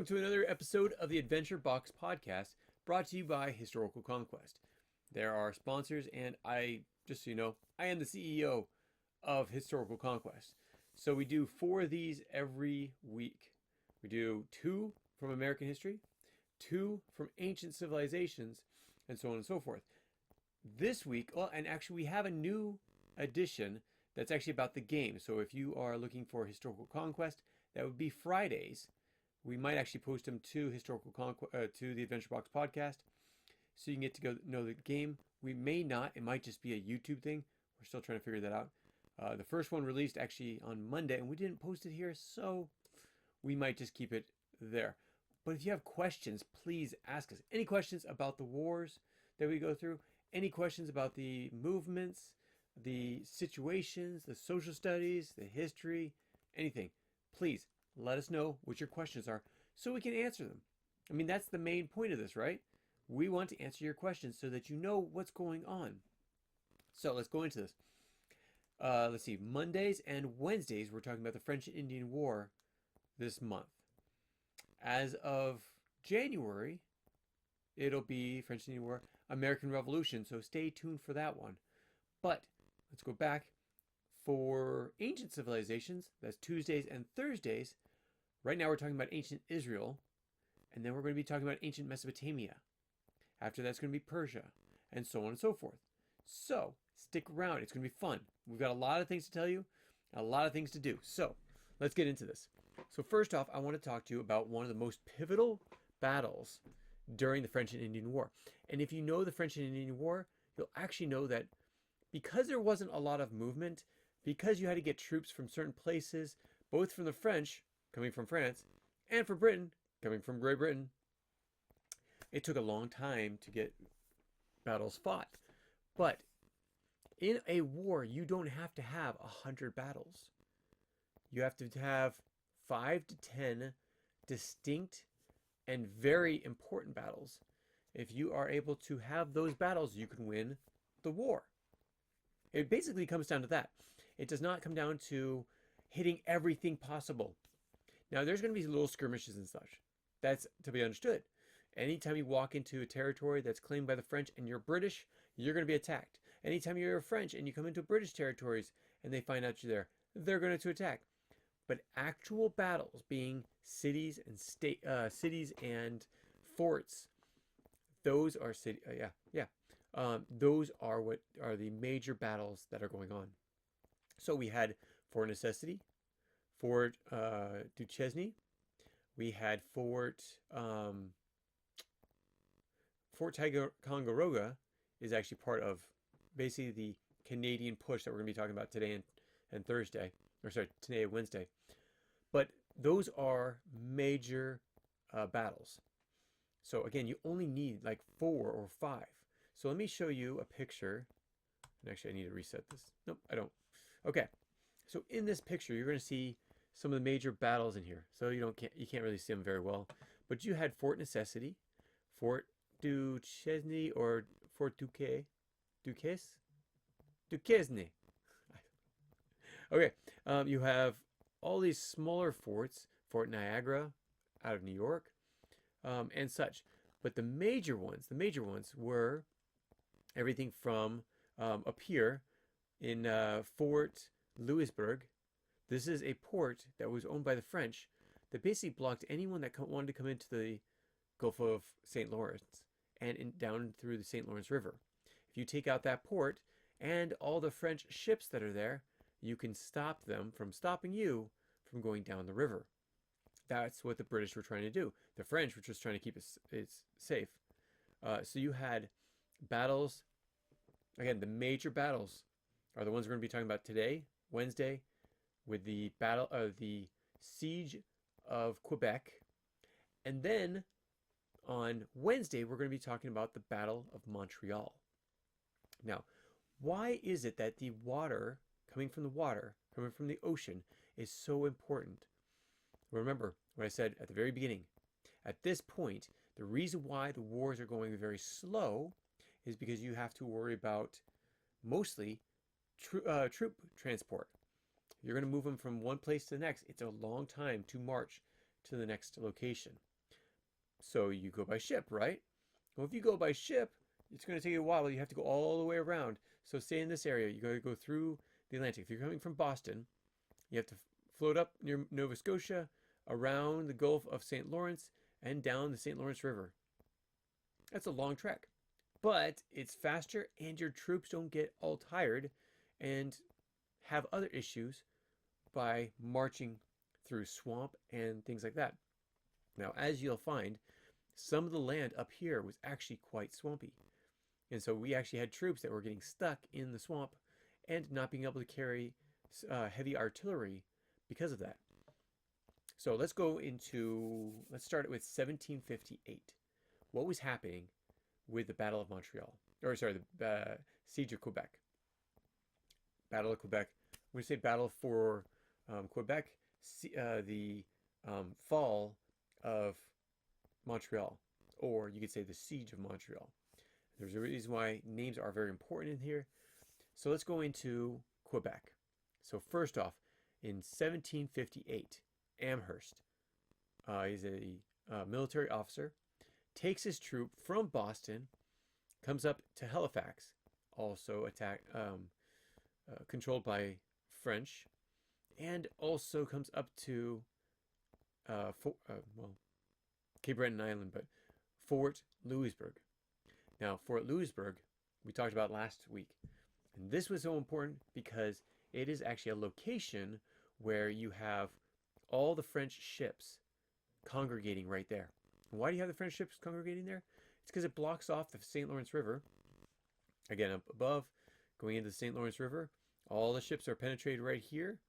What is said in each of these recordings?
Welcome to another episode of the Adventure Box podcast, brought to you by Historical Conquest. They're our sponsors, and just so you know, I am the CEO of Historical Conquest. So we do 4 of these every week. We do 2 from American history, 2 from ancient civilizations, and so on and so forth. This week, and actually we have a new edition that's actually about the game. So if you are looking for Historical Conquest, that would be Fridays. We might actually post them to to the Adventure Box podcast, so you can get to go know the game. We may not; it might just be a YouTube thing. We're still trying to figure that out. The first one released actually on Monday, and we didn't post it here, so we might just keep it there. But if you have questions, please ask us. Any questions about the wars that we go through? Any questions about the movements, the situations, the social studies, the history, anything? Please let us know what your questions are so we can answer them. I mean, that's the main point of this, right? We want to answer your questions so that you know what's going on. So let's go into this. Let's see. Mondays and Wednesdays, we're talking about the French and Indian War this month. As of January, it'll be French and Indian War, American Revolution. So stay tuned for that one. But let's go back. For ancient civilizations, that's Tuesdays and Thursdays. Right now we're talking about ancient Israel, and then we're going to be talking about ancient Mesopotamia. After that's going to be Persia, and so on and so forth. So stick around. It's going to be fun. We've got a lot of things to tell you, a lot of things to do. So let's get into this. So first off, I want to talk to you about one of the most pivotal battles during the French and Indian War. And if you know the French and Indian War, you'll actually know that because there wasn't a lot of movement, because you had to get troops from certain places, both from the French, coming from France, and for Britain, coming from Great Britain, it took a long time to get battles fought. But in a war, you don't have to have 100 battles. You have to have 5 to 10 distinct and very important battles. If you are able to have those battles, you can win the war. It basically comes down to that. It does not come down to hitting everything possible. Now, there's going to be little skirmishes and such. That's to be understood. Anytime you walk into a territory that's claimed by the French and you're British, you're going to be attacked. Anytime you're French and you come into British territories and they find out you're there, they're going to attack. But actual battles, being cities and forts, those are those are what are the major battles that are going on. So we had Fort Necessity, Fort Duchesne. We had Fort Ticonderoga is actually part of basically the Canadian push that we're going to be talking about today and Thursday, or sorry, today and Wednesday. But those are major battles. So again, you only need like 4 or 5. So let me show you a picture. And actually, I need to reset this. Nope, I don't. Okay, so in this picture, you're going to see some of the major battles in here. So you can't really see them very well. But you had Fort Necessity, Fort Duchesne or Fort Duquesne. Okay, you have all these smaller forts, Fort Niagara out of New York, and such. But the major ones were everything from up here in Fort Louisbourg. This is a port that was owned by the French that basically blocked anyone that wanted to come into the Gulf of St. Lawrence and down through the St. Lawrence River. If you take out that port and all the French ships that are there, you can stop them from stopping you from going down the river. That's what the British were trying to do. The French were just trying to keep it safe. So you had battles. Again, the major battles are the ones we're going to be talking about today, Wednesday, with the battle of the Siege of Quebec. And then on Wednesday, we're going to be talking about the Battle of Montreal. Now, why is it that the water, coming from the ocean, is so important? Remember what I said at the very beginning. At this point, the reason why the wars are going very slow is because you have to worry about mostly troop transport. You're going to move them from one place to the next. It's a long time to march to the next location. So you go by ship, right? Well, if you go by ship, it's going to take you a while. You have to go all the way around. So say in this area, you got to go through the Atlantic. If you're coming from Boston, you have to float up near Nova Scotia, around the Gulf of St. Lawrence, and down the St. Lawrence River. That's a long trek, but it's faster, and your troops don't get all tired and have other issues by marching through swamp and things like that. Now, as you'll find, some of the land up here was actually quite swampy. And so we actually had troops that were getting stuck in the swamp and not being able to carry heavy artillery because of that. So let's start it with 1758. What was happening with the Battle of Montreal? Or sorry, the Siege of Quebec. Battle of Quebec. When we say battle for Quebec, the fall of Montreal, or you could say the Siege of Montreal. There's a reason why names are very important in here. So let's go into Quebec. So first off, in 1758, Amherst is a military officer, takes his troop from Boston, comes up to Halifax, also controlled by French, and also comes up to Cape Breton Island, but Fort Louisbourg. Now, Fort Louisbourg, we talked about last week. And this was so important because it is actually a location where you have all the French ships congregating right there. And why do you have the French ships congregating there? It's because it blocks off the St. Lawrence River. Again, up above, going into the St. Lawrence River, all the ships are penetrated right here.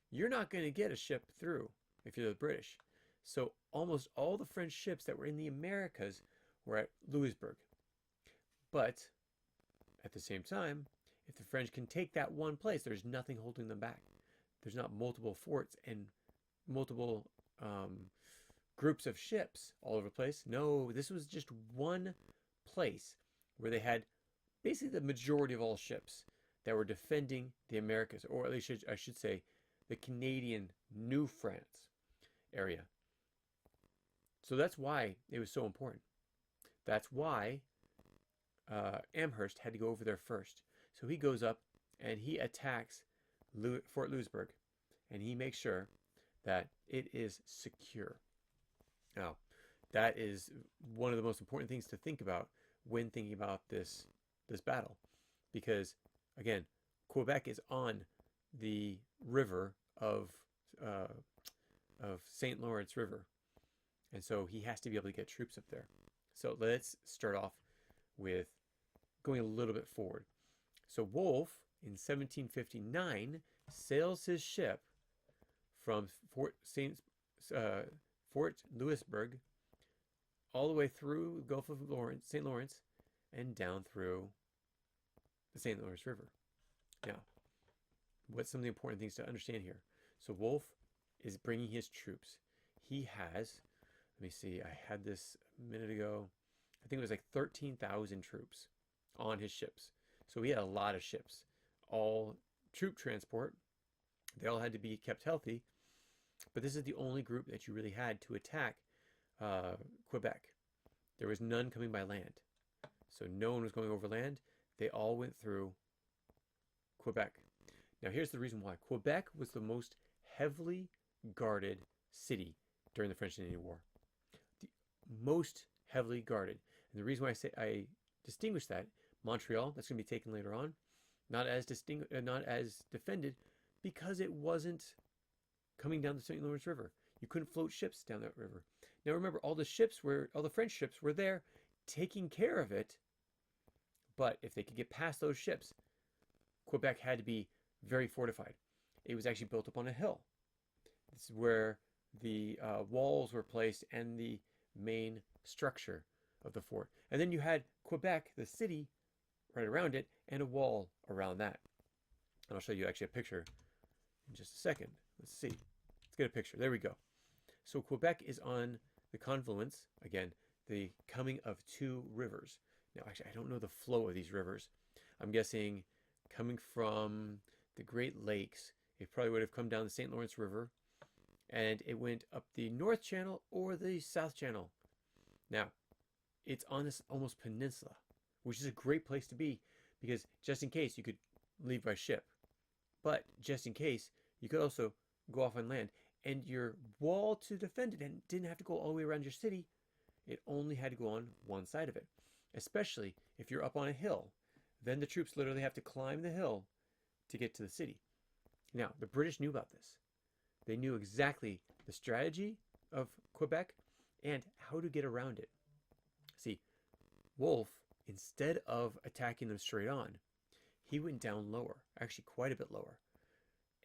You're not going to get a ship through if you're the British. So almost all the French ships that were in the Americas were at Louisbourg. But at the same time, if the French can take that one place, there's nothing holding them back. There's not multiple forts and multiple groups of ships all over the place. No, this was just one place where they had basically the majority of all ships that were defending the Americas, or at least I should say the Canadian New France area. So that's why it was so important. That's why Amherst had to go over there first. So he goes up and he attacks Fort Louisbourg, and he makes sure that it is secure. Now, that is one of the most important things to think about when thinking about this battle, because again, Quebec is on the river of St. Lawrence River, and so he has to be able to get troops up there. So let's start off with going a little bit forward. So Wolfe, in 1759, sails his ship from Fort Louisbourg all the way through the Gulf of St. Lawrence and down through the St. Lawrence River. Now, what's some of the important things to understand here? So Wolfe is bringing his troops. He has, let me see, I had this a minute ago. I think it was like 13,000 troops on his ships. So he had a lot of ships, all troop transport. They all had to be kept healthy. But this is the only group that you really had to attack Quebec. There was none coming by land. So no one was going over land. They all went through Quebec. Now here's the reason why. Quebec was the most heavily guarded city during the French and Indian War. The most heavily guarded. And the reason why I distinguish that, Montreal, that's going to be taken later on, not as defended because it wasn't coming down the St. Lawrence River. You couldn't float ships down that river. Now remember, all the French ships were there taking care of it, but if they could get past those ships, Quebec had to be very fortified. It was actually built up on a hill. This is where the walls were placed and the main structure of the fort. And then you had Quebec, the city, right around it, and a wall around that. And I'll show you actually a picture in just a second. Let's see. Let's get a picture. There we go. So Quebec is on the confluence, again, the coming of two rivers. Now, actually, I don't know the flow of these rivers. I'm guessing coming from the Great Lakes, it probably would have come down the St. Lawrence River, and it went up the North Channel or the South Channel. Now, it's on this almost peninsula, which is a great place to be because just in case you could leave by ship, but just in case you could also go off on land, and your wall to defend it and didn't have to go all the way around your city. It only had to go on one side of it, especially if you're up on a hill. Then the troops literally have to climb the hill to get to the city. Now, the British knew about this. They knew exactly the strategy of Quebec and how to get around it. See, Wolfe, instead of attacking them straight on, he went down lower, actually quite a bit lower.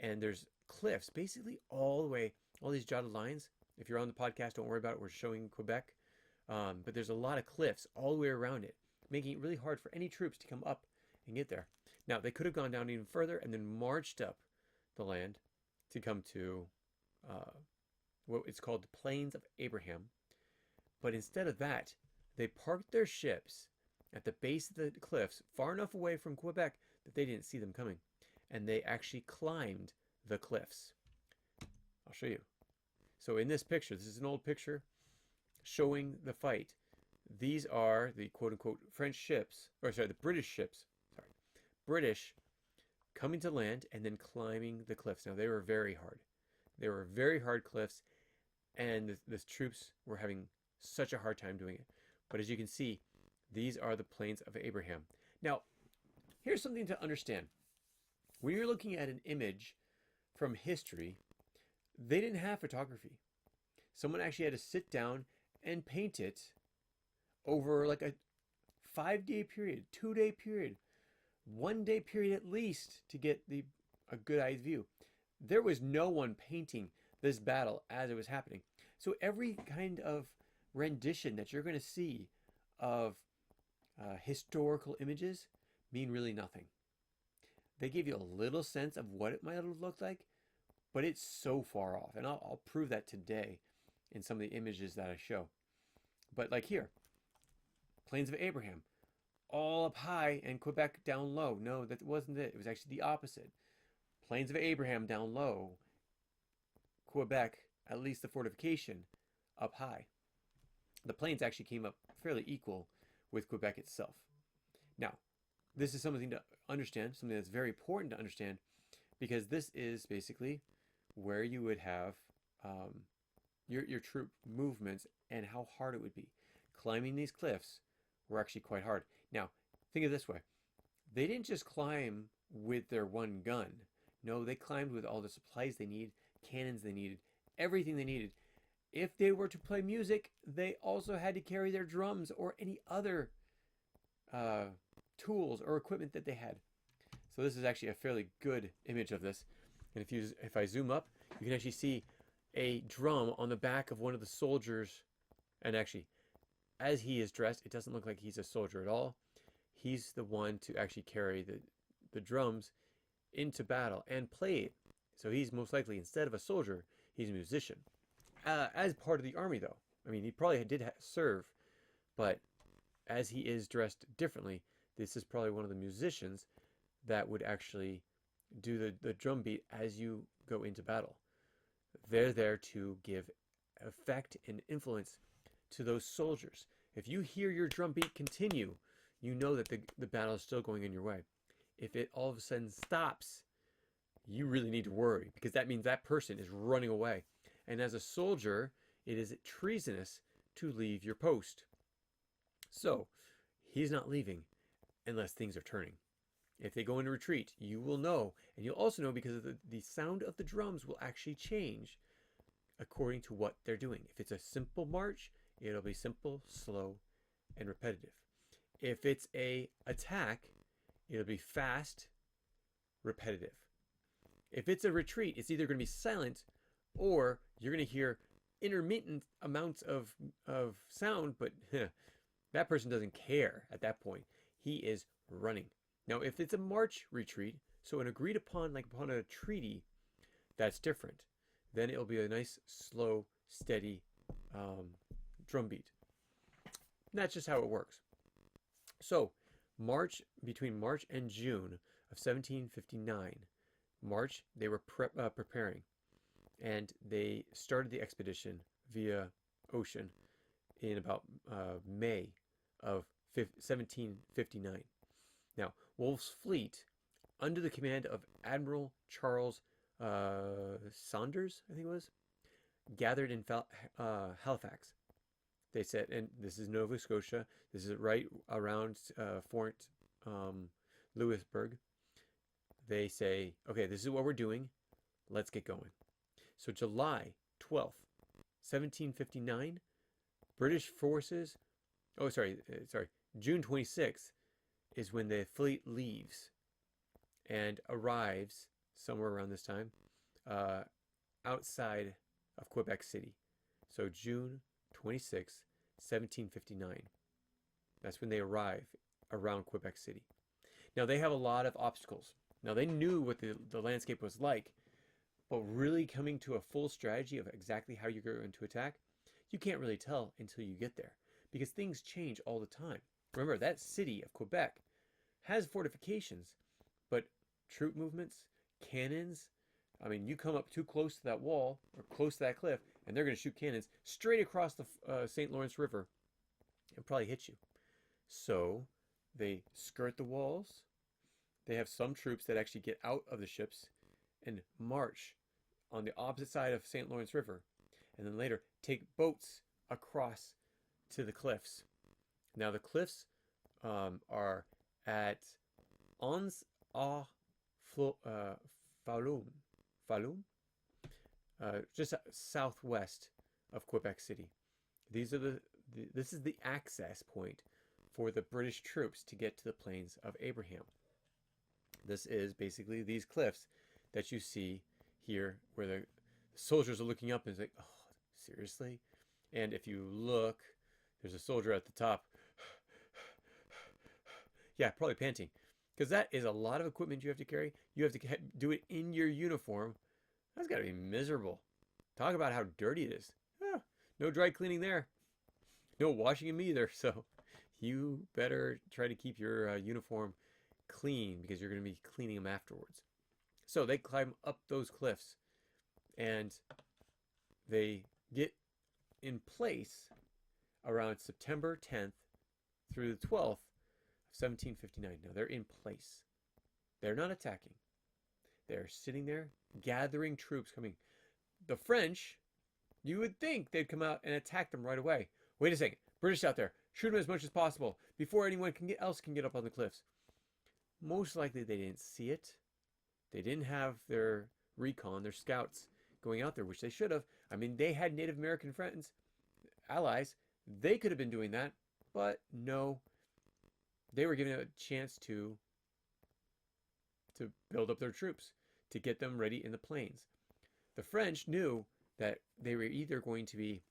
And there's cliffs basically all the way, all these jotted lines. If you're on the podcast, don't worry about it. We're showing Quebec. But there's a lot of cliffs all the way around it, making it really hard for any troops to come up and get there. Now, they could have gone down even further and then marched up the land to come to what it's called the Plains of Abraham. But instead of that, they parked their ships at the base of the cliffs, far enough away from Quebec that they didn't see them coming. And they actually climbed the cliffs. I'll show you. So in this picture, this is an old picture showing the fight. These are the quote-unquote French ships, or sorry, the British ships. Sorry, British coming to land and then climbing the cliffs. Now, they were very hard. They were very hard cliffs, and the troops were having such a hard time doing it. But as you can see, these are the Plains of Abraham. Now, here's something to understand. When you're looking at an image from history, they didn't have photography. Someone actually had to sit down and paint it over like a 5-day period, 2-day period, 1-day period at least to get a good eye view. There was no one painting this battle as it was happening. So every kind of rendition that you're going to see of historical images mean really nothing. They give you a little sense of what it might have looked like, but it's so far off. And I'll prove that today in some of the images that I show. But like here, Plains of Abraham, all up high and Quebec down low. No, that wasn't it. It was actually the opposite. Plains of Abraham down low, Quebec, at least the fortification, up high. The plains actually came up fairly equal with Quebec itself. Now, this is something to understand, something that's very important to understand, because this is basically where you would have your troop movements and how hard it would be. Climbing these cliffs were actually quite hard. Now, think of it this way. They didn't just climb with their one gun. No, they climbed with all the supplies they need, cannons they needed, everything they needed. If they were to play music, they also had to carry their drums or any other tools or equipment that they had. So this is actually a fairly good image of this. And if I zoom up, you can actually see a drum on the back of one of the soldiers. And actually, as he is dressed, it doesn't look like he's a soldier at all. He's the one to actually carry the drums into battle and play it. So he's most likely, instead of a soldier, he's a musician. As part of the army, though. I mean, he probably did serve, but as he is dressed differently, this is probably one of the musicians that would actually do the drum beat as you go into battle. They're there to give effect and influence to those soldiers. If you hear your drum beat continue, you know that the battle is still going in your way. If it all of a sudden stops, you really need to worry, because that means that person is running away. And as a soldier, it is treasonous to leave your post. So, he's not leaving unless things are turning. If they go into retreat, you will know. And you'll also know because of the sound of the drums will actually change according to what they're doing. If it's a simple march, it'll be simple, slow, and repetitive. If it's a attack, it'll be fast, repetitive. If it's a retreat, it's either going to be silent or you're going to hear intermittent amounts of sound, but that person doesn't care at that point. He is running. Now, if it's a march retreat, so an agreed upon, like upon a treaty, that's different. Then it'll be a nice, slow, steady drum beat. And that's just how it works. So, between March and June of 1759, March, they were preparing. And they started the expedition via ocean in about May of 1759. Now, Wolfe's fleet, under the command of Admiral Charles Saunders, I think it was, gathered in Halifax. They said, and this is Nova Scotia. This is right around Fort Louisbourg. They say, okay, this is what we're doing. Let's get going. So July 12th, 1759, British forces, June 26th is when the fleet leaves and arrives somewhere around this time outside of Quebec City. So June 26th, 1759. That's when they arrive around Quebec City. Now they have a lot of obstacles. Now they knew what the landscape was like, but really coming to a full strategy of exactly how you're going to attack, you can't really tell until you get there because things change all the time. Remember, that city of Quebec has fortifications, but troop movements, cannons, I mean, you come up too close to that wall or close to that cliff, and they're going to shoot cannons straight across the St. Lawrence River and probably hit you. So they skirt the walls. They have some troops that actually get out of the ships and march on the opposite side of St. Lawrence River, and then later take boats across to the cliffs. Now the cliffs are at Ons a Falum, just southwest of Quebec City. This is the access point for the British troops to get to the Plains of Abraham. This is basically these cliffs that you see here where the soldiers are looking up and it's like, oh, seriously? And if you look, there's a soldier at the top. Yeah, probably panting. Because that is a lot of equipment you have to carry. You have to do it in your uniform. That's got to be miserable. Talk about how dirty it is. No dry cleaning there. No washing them either. So you better try to keep your uniform clean because you're going to be cleaning them afterwards. So they climb up those cliffs and they get in place around September 10th through the 12th of 1759. Now they're in place. They're not attacking. They're sitting there gathering troops coming. The French, you would think they'd come out and attack them right away. Wait a second. British out there. Shoot them as much as possible before anyone else can get up on the cliffs. Most likely they didn't see it. They didn't have their recon, their scouts going out there, which they should have. I mean, they had Native American friends, allies. They could have been doing that, but no. They were given a chance to build up their troops, to get them ready in the plains. The French knew that they were either going to be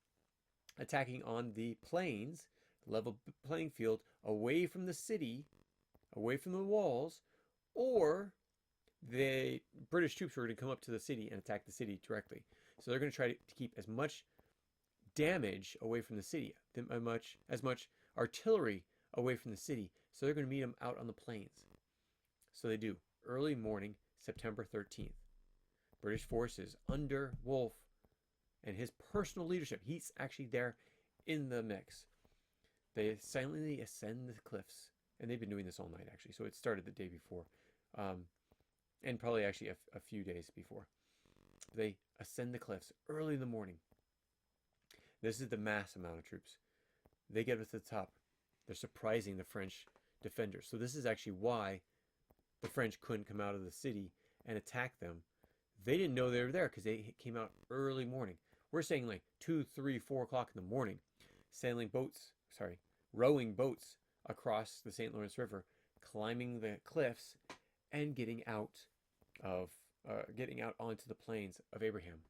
attacking on the plains, level playing field, away from the city, away from the walls, or the British troops were going to come up to the city and attack the city directly. So they're going to try to keep as much damage away from the city, as much artillery away from the city. So they're going to meet them out on the plains. So they do. Early morning, September 13th. British forces under Wolfe and his personal leadership. He's actually there in the mix. They silently ascend the cliffs. And they've been doing this all night, actually. So it started the day before. And probably actually a few days before. They ascend the cliffs early in the morning. This is the mass amount of troops. They get up to the top. They're surprising the French defenders. So this is actually why the French couldn't come out of the city and attack them. They didn't know they were there because they came out early morning. We're saying like 2, 3, 4 o'clock in the morning, rowing boats across the St. Lawrence River, climbing the cliffs, and getting out onto the plains of Abraham.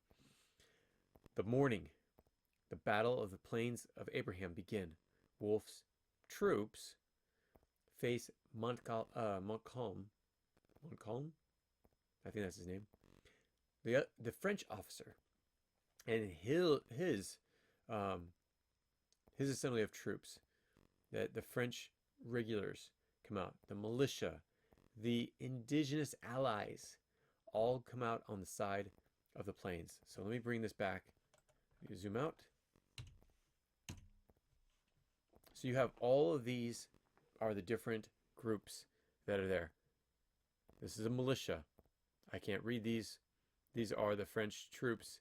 The morning, the Battle of the Plains of Abraham begin. Wolfe's troops face Montcalm. I think that's his name. The French officer and his assembly of troops. The French regulars come out. The militia, the indigenous allies, all come out on the side of the plains. So let me bring this back. You zoom out. So you have all of these are the different groups that are there. This is a militia. I can't read these. These are the French troops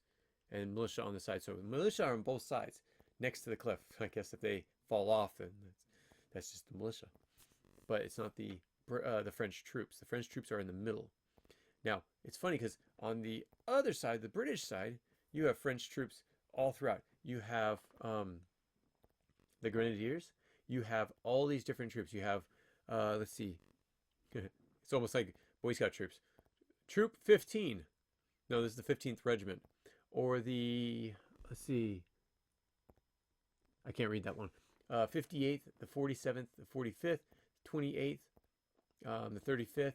and militia on the side. So militia are on both sides next to the cliff. I guess if they fall off, then that's just the militia. But it's not the French troops. The French troops are in the middle. Now, it's funny because on the other side, the British side, you have French troops all throughout. You have the Grenadiers. You have all these different troops. You have, let's see, it's almost like Boy Scout troops. Troop 15. No, this is the 15th Regiment. Or the, let's see, I can't read that one. 58th, the 47th, the 45th, 28th, the 35th,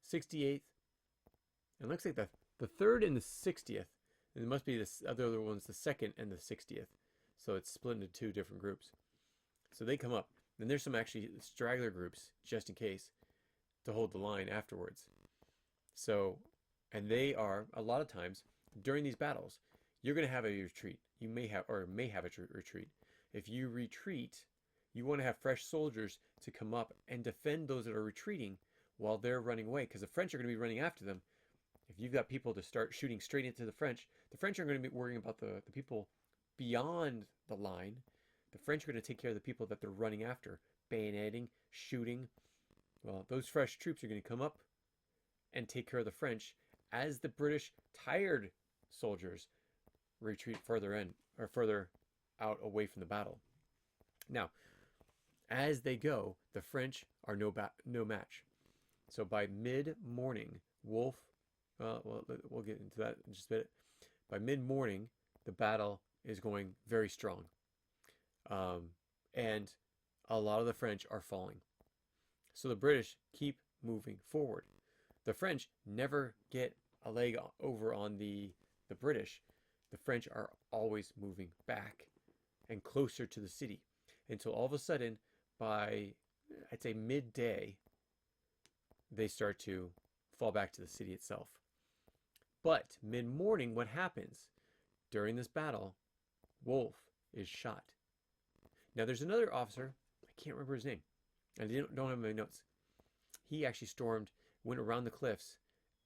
68th, and it looks like the 3rd and the 60th. And it must be the other ones, the 2nd and the 60th. So it's split into two different groups. So they come up. Then there's some actually straggler groups, just in case, to hold the line afterwards. So, and they are, a lot of times, during these battles, you're going to have a retreat. You may have a retreat. If you retreat, you want to have fresh soldiers to come up and defend those that are retreating while they're running away, because the French are going to be running after them. If you've got people to start shooting straight into the French are going to be worrying about the people beyond the line. The French are going to take care of the people that they're running after, bayoneting, shooting. Well, those fresh troops are going to come up and take care of the French as the British tired soldiers retreat further in, or further out away from the battle. Now, as they go, the French are no match. So by mid-morning, Wolfe, we'll get into that in just a bit. By mid-morning, the battle is going very strong. And a lot of the French are falling. So the British keep moving forward. The French never get a leg over on the British. The French are always moving back and closer to the city until all of a sudden, by, I'd say, midday, they start to fall back to the city itself. But mid-morning, what happens? During this battle, Wolfe is shot. Now, there's another officer, I can't remember his name. I don't have my notes. He actually went around the cliffs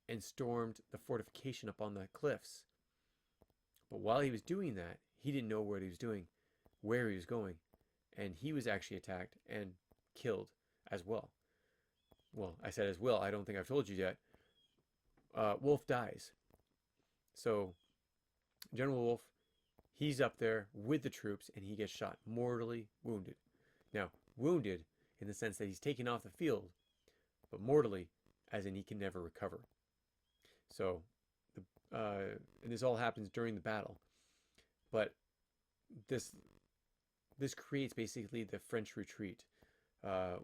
and stormed the fortification up on the cliffs. But while he was doing that, he didn't know what he was doing, where he was going, and he was actually attacked and killed as well. Well, I said as well. I don't think I've told you yet. Wolfe dies. So General Wolfe, he's up there with the troops, and he gets shot, mortally wounded. Now, wounded in the sense that he's taken off the field, but mortally, as in he can never recover. So, and this all happens during the battle. But this creates basically the French retreat.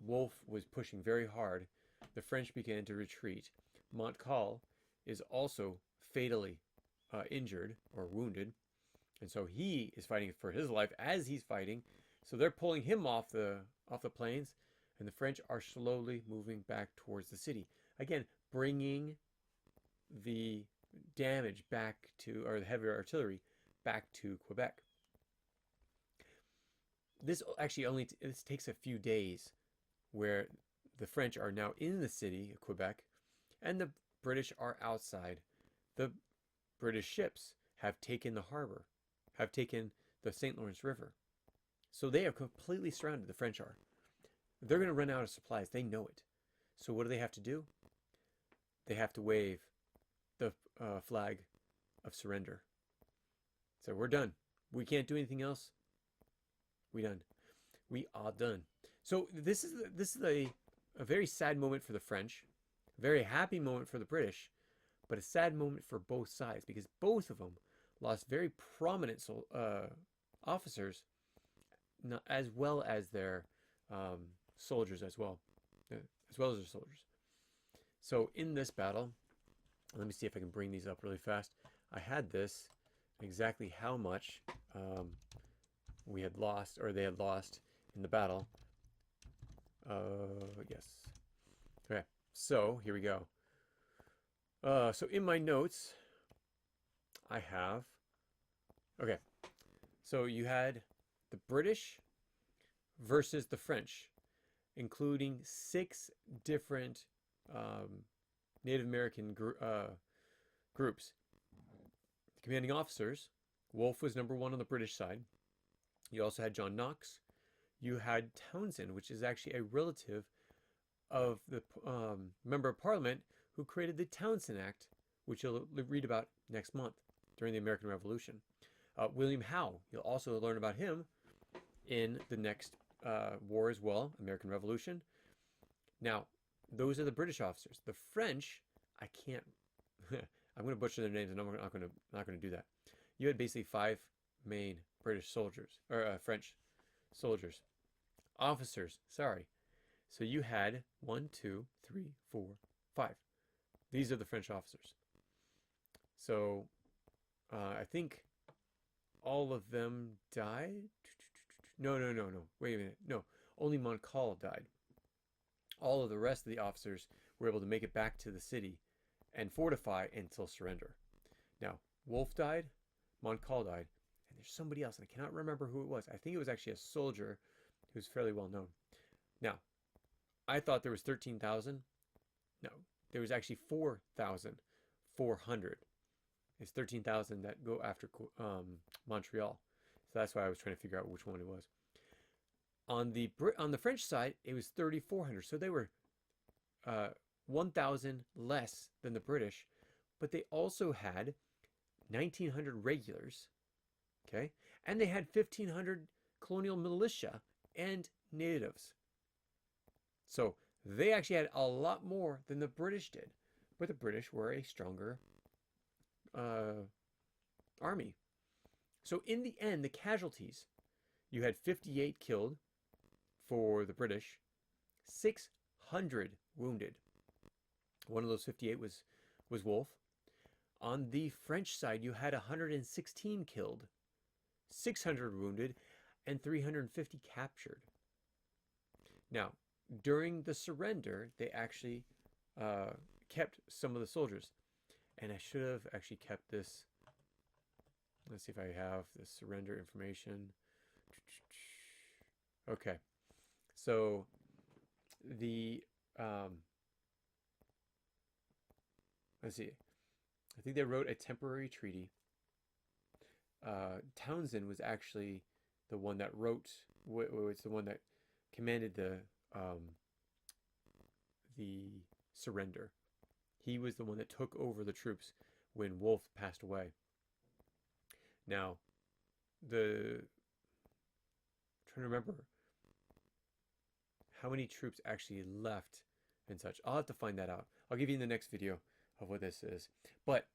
Wolfe was pushing very hard. The French began to retreat. Montcalm is also fatally injured or wounded, and so he is fighting for his life as he's fighting. So they're pulling him off the plains, and the French are slowly moving back towards the city. Again, bringing the damage back to, or the heavier artillery back to Quebec. This actually this takes a few days, where the French are now in the city of Quebec, and the British are outside. The British ships have taken the harbor, have taken the St. Lawrence River. So they are completely surrounded, the French are. They're going to run out of supplies. They know it. So what do they have to do? They have to wave the flag of surrender. So we're done. We can't do anything else. We done. We are done. So this is a very sad moment for the French, a very happy moment for the British, but a sad moment for both sides, because both of them lost very prominent officers, as well as their soldiers as well as their soldiers. So in this battle, let me see if I can bring these up really fast. I had this exactly how much we had lost, or they had lost in the battle. Yes. Okay, so here we go. So in my notes, I have, okay, so you had the British versus the French, including 6 different Native American groups. The commanding officers, Wolfe was number 1 on the British side. You also had John Knox. You had Townshend, which is actually a relative of the member of Parliament who created the Townshend Act, which you'll read about next month during the American Revolution. William Howe, you'll also learn about him in the next war as well, American Revolution. Now, those are the British officers. The French, I can't. I'm going to butcher their names, and I'm not going to do that. You had basically 5 main British soldiers, or French soldiers, officers. Sorry. So you had 1, 2, 3, 4, 5. These are the French officers. So I think all of them died. No. Wait a minute. No, only Montcalm died. All of the rest of the officers were able to make it back to the city and fortify until surrender. Now, Wolfe died, Montcalm died, and there's somebody else, and I cannot remember who it was. I think it was actually a soldier who's fairly well known. Now, I thought there was 13,000. No, there was actually 4,400. It's 13,000 that go after Montreal. So that's why I was trying to figure out which one it was. On the French side, it was 3,400. So they were 1,000 less than the British, but they also had 1,900 regulars, okay? And they had 1,500 colonial militia and natives. So they actually had a lot more than the British did, but the British were a stronger army. So in the end, the casualties, you had 58 killed for the British, 600 wounded. One of those 58 was Wolfe. On the French side, you had 116 killed, 600 wounded, and 350 captured. Now, during the surrender, they actually kept some of the soldiers. And I should have actually kept this. Let's see if I have the surrender information. Okay. So the let's see. I think they wrote a temporary treaty. Townshend was actually the one that wrote. Was the one that commanded the surrender. He was the one that took over the troops when Wolfe passed away. Now, I'm trying to remember how many troops actually left and such. I'll have to find that out. I'll give you in the next video of what this is. But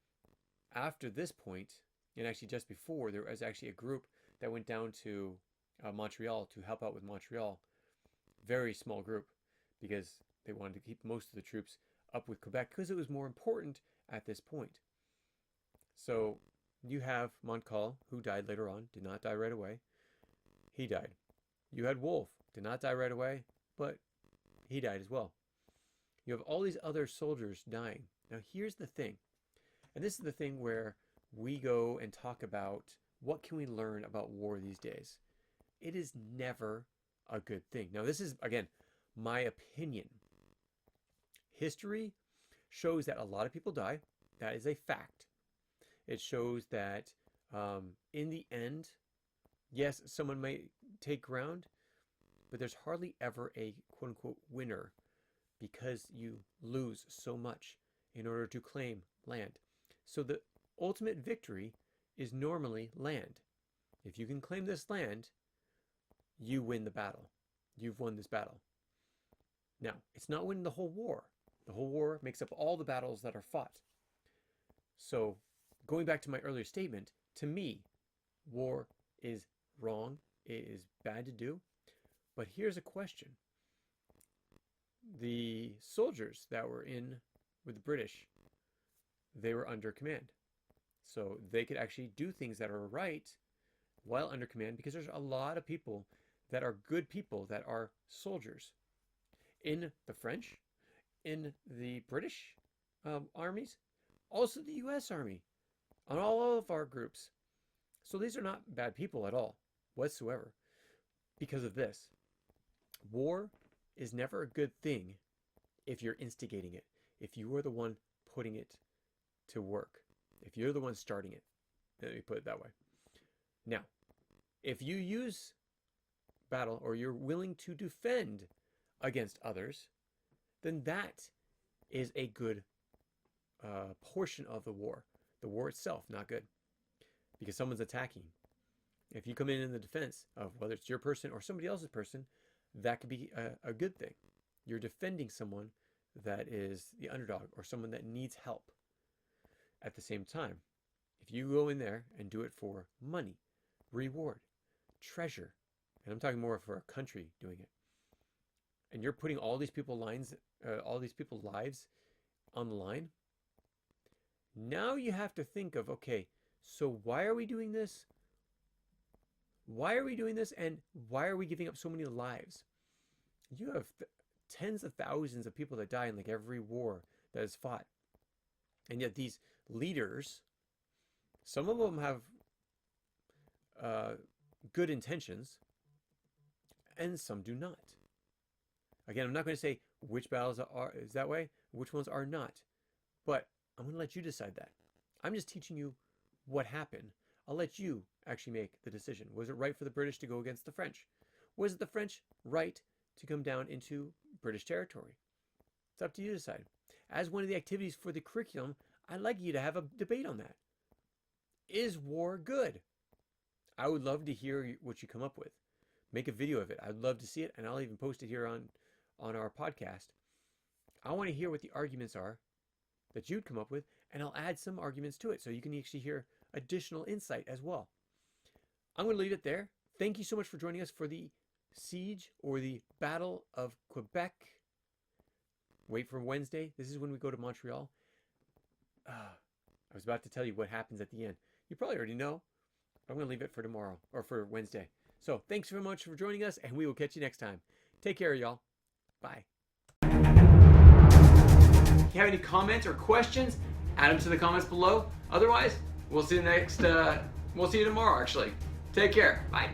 after this point, and actually just before, there was actually a group that went down to Montreal to help out with Montreal. Very small group, because they wanted to keep most of the troops up with Quebec because it was more important at this point. So you have Montcalm, who died later on, did not die right away. He died. You had Wolfe, did not die right away, but he died as well. You have all these other soldiers dying. Now here's the thing, and this is the thing where we go and talk about what can we learn about war these days. It is never a good thing. Now this is, again, my opinion. History shows that a lot of people die. That is a fact. It shows that in the end, yes, someone may take ground, but there's hardly ever a quote-unquote winner because you lose so much in order to claim land. So the ultimate victory is normally land. If you can claim this land, you win the battle. You've won this battle. Now, it's not winning the whole war. The whole war makes up all the battles that are fought. So, going back to my earlier statement, to me, war is wrong. It is bad to do. But here's a question. The soldiers that were in with the British, they were under command. So they could actually do things that are right while under command, because there's a lot of people that are good people that are soldiers. In the French, in the British armies, also the U.S. Army, on all of our groups. So these are not bad people at all, whatsoever, because of this. War is never a good thing if you're instigating it, if you are the one putting it to work, if you're the one starting it. Let me put it that way. Now, if you use battle or you're willing to defend against others, then that is a good portion of the war. The war itself, not good, because someone's attacking. If you come in the defense of whether it's your person or somebody else's person, that could be a good thing. You're defending someone that is the underdog or someone that needs help. At the same time, if you go in there and do it for money, reward, treasure, and I'm talking more for a country doing it, and you're putting all these people's lives on the line, now you have to think of, okay, so why are we doing this? Why are we doing this, and why are we giving up so many lives? You have tens of thousands of people that die in like every war that is fought. And yet these leaders, some of them have good intentions, and some do not. Again, I'm not going to say which battles is that way, which ones are not. But I'm going to let you decide that. I'm just teaching you what happened. I'll let you actually make the decision. Was it right for the British to go against the French? Was it the French right to come down into British territory? It's up to you to decide. As one of the activities for the curriculum, I'd like you to have a debate on that. Is war good? I would love to hear what you come up with. Make a video of it. I'd love to see it, and I'll even post it here on our podcast. I want to hear what the arguments are that you'd come up with, and I'll add some arguments to it so you can actually hear additional insight as well. I'm going to leave it there. Thank you so much for joining us for the Siege or the Battle of Quebec. Wait for Wednesday. This is when we go to Montreal. I was about to tell you what happens at the end. You probably already know. I'm going to leave it for tomorrow or for Wednesday. So thanks very much for joining us, and we will catch you next time. Take care, y'all. Bye. If you have any comments or questions, add them to the comments below. Otherwise, we'll see you tomorrow, actually. Take care. Bye.